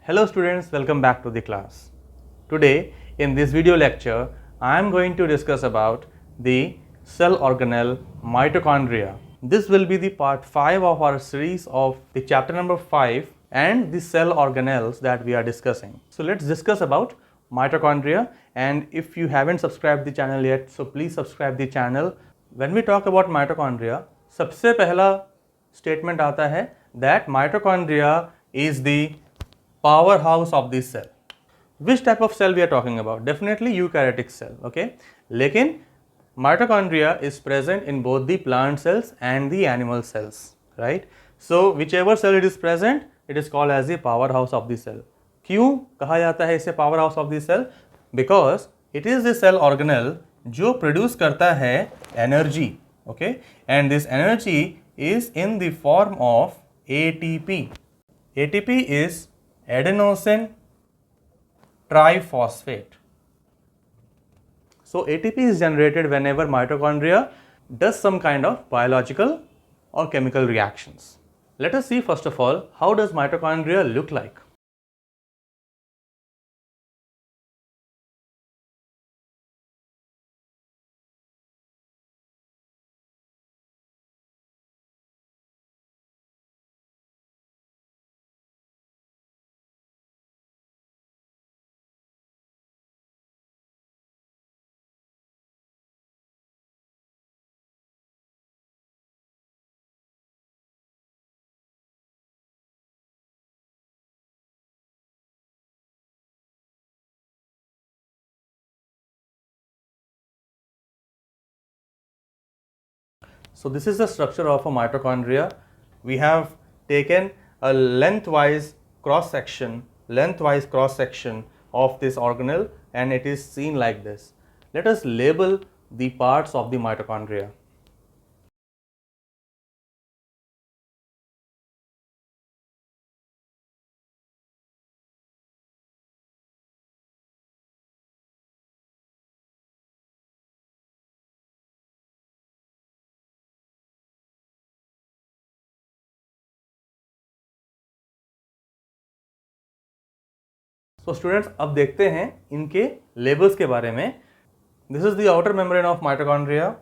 Hello students, welcome back to the class. Today in this video lecture, I am going to discuss about the cell organelle mitochondria. This will be the part 5 of our series of the chapter number 5 and the cell organelles that we are discussing. So let's discuss about mitochondria, and if you haven't subscribed the channel yet, so please subscribe the channel. When we talk about mitochondria, सबसे पहला statement आता है that mitochondria is the powerhouse of the cell. Which type of cell we are talking about? Definitely eukaryotic cell, okay? लेकिन mitochondria is present in both the plant cells and the animal cells, right? So whichever cell it is present, it is called as the powerhouse of the cell. क्यों कहा जाता है इसे powerhouse of the cell? Because it is the cell organelle जो produce करता है energy, okay? And this energy is in the form of ATP. ATP is adenosine triphosphate. So ATP is generated whenever mitochondria does some kind of biological or chemical reactions. Let us see first of all, how does mitochondria look like? So this is the structure of a mitochondria. We have taken a lengthwise cross section of this organelle, and it is seen like this. Let us label the parts of the mitochondria. So students, अब देखते हैं इनके labels के बारे में. This is the outer membrane of mitochondria.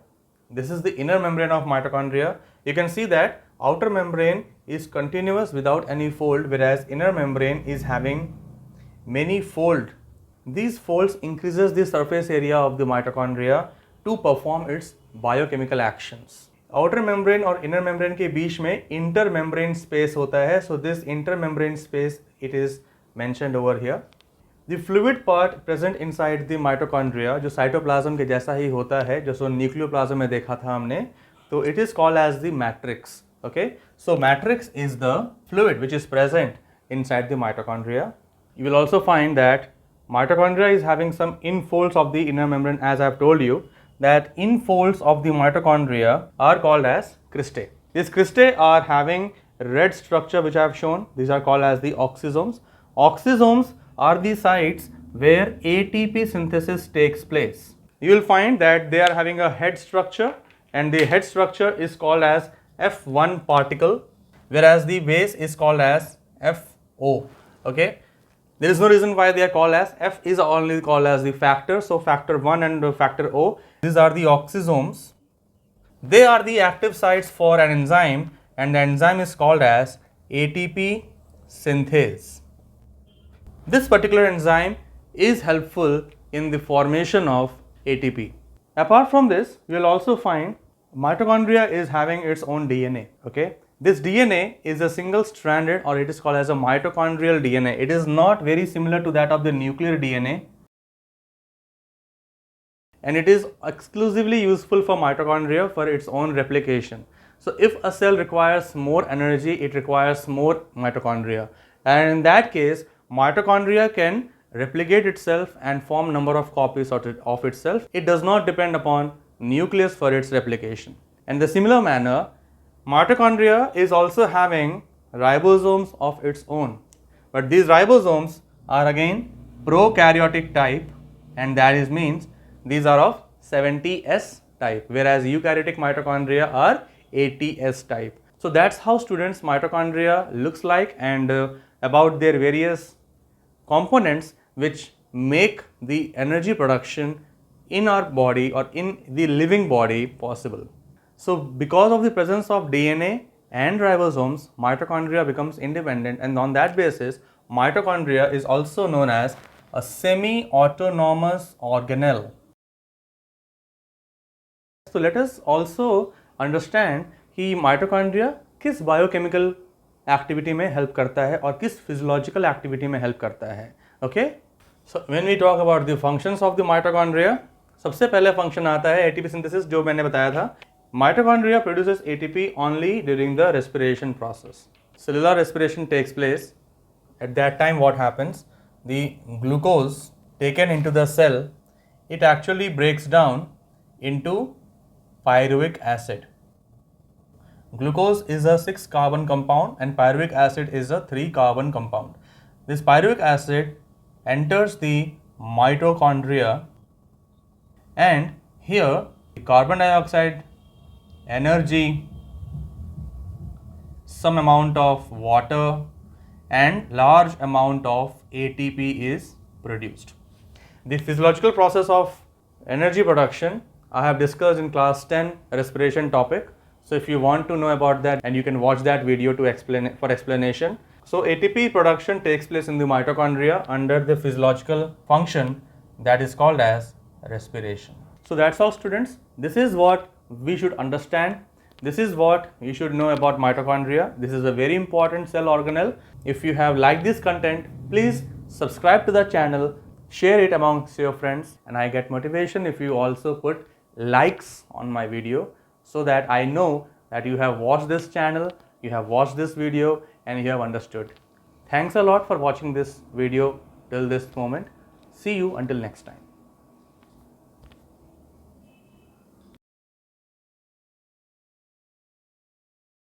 This is the inner membrane of mitochondria. You can see that outer membrane is continuous without any fold, whereas inner membrane is having many fold. These folds increases the surface area of the mitochondria to perform its biochemical actions. Outer membrane और inner membrane के बीच में intermembrane space होता है. So this intermembrane space, it is mentioned over here. The fluid part present inside the mitochondria, जो cytoplasm के जैसा ही होता है, जो nucleoplasm में देखा था हमने, तो it is called as the matrix. Okay, so matrix is the fluid which is present inside the mitochondria. You will also find that mitochondria is having some infolds of the inner membrane, as I have told you that infolds of the mitochondria are called as cristae. These cristae are having red structure which I have shown. These are called as the oxysomes. Oxysomes are the sites where ATP synthesis takes place. You will find that they are having a head structure, and the head structure is called as F1 particle, whereas the base is called as FO. Okay, there is no reason why they are called as F is only called as the factor. So factor 1 and factor O, these are the oxysomes. They are the active sites for an enzyme, and the enzyme is called as ATP synthase. This particular enzyme is helpful in the formation of ATP. Apart from this, you will also find mitochondria is having its own DNA. Okay, this DNA is a single stranded, or it is called as a mitochondrial DNA. It is not very similar to that of the nuclear DNA, and it is exclusively useful for mitochondria for its own replication. So if a cell requires more energy, it requires more mitochondria, and in that case mitochondria can replicate itself and form number of copies of itself. It does not depend upon nucleus for its replication. In the similar manner, mitochondria is also having ribosomes of its own, but these ribosomes are again prokaryotic type, and that is means these are of 70S type, whereas eukaryotic mitochondria are 80S type. So that's how students mitochondria looks like, and about their various components which make the energy production in our body or in the living body possible. So because of the presence of DNA and ribosomes, mitochondria becomes independent, and on that basis, mitochondria is also known as a semi-autonomous organelle. So let us also understand कि mitochondria किस biochemical activity में help करता है और किस physiological activity में help करता है. Okay? So when we talk about the functions of the mitochondria, सबसे पहले function आता है ATP synthesis, जो मैंने बताया था. Mitochondria produces ATP only during the respiration process. Cellular respiration takes place. At that time, what happens? The glucose taken into the cell, it actually breaks down into pyruvic acid. Glucose is a 6-carbon compound and pyruvic acid is a 3-carbon compound. This pyruvic acid enters the mitochondria, and here carbon dioxide, energy, some amount of water and large amount of ATP is produced. The physiological process of energy production I have discussed in class 10 respiration topic. So if you want to know about that, and you can watch that video to explain for explanation. So ATP production takes place in the mitochondria under the physiological function that is called as respiration. So that's all, students. This is what we should understand. This is what you should know about mitochondria. This is a very important cell organelle. If you have liked this content, please subscribe to the channel, share it amongst your friends, and I get motivation if you also put likes on my video, so that I know that you have watched this channel, you have watched this video, and you have understood. Thanks a lot for watching this video till this moment. See you until next time.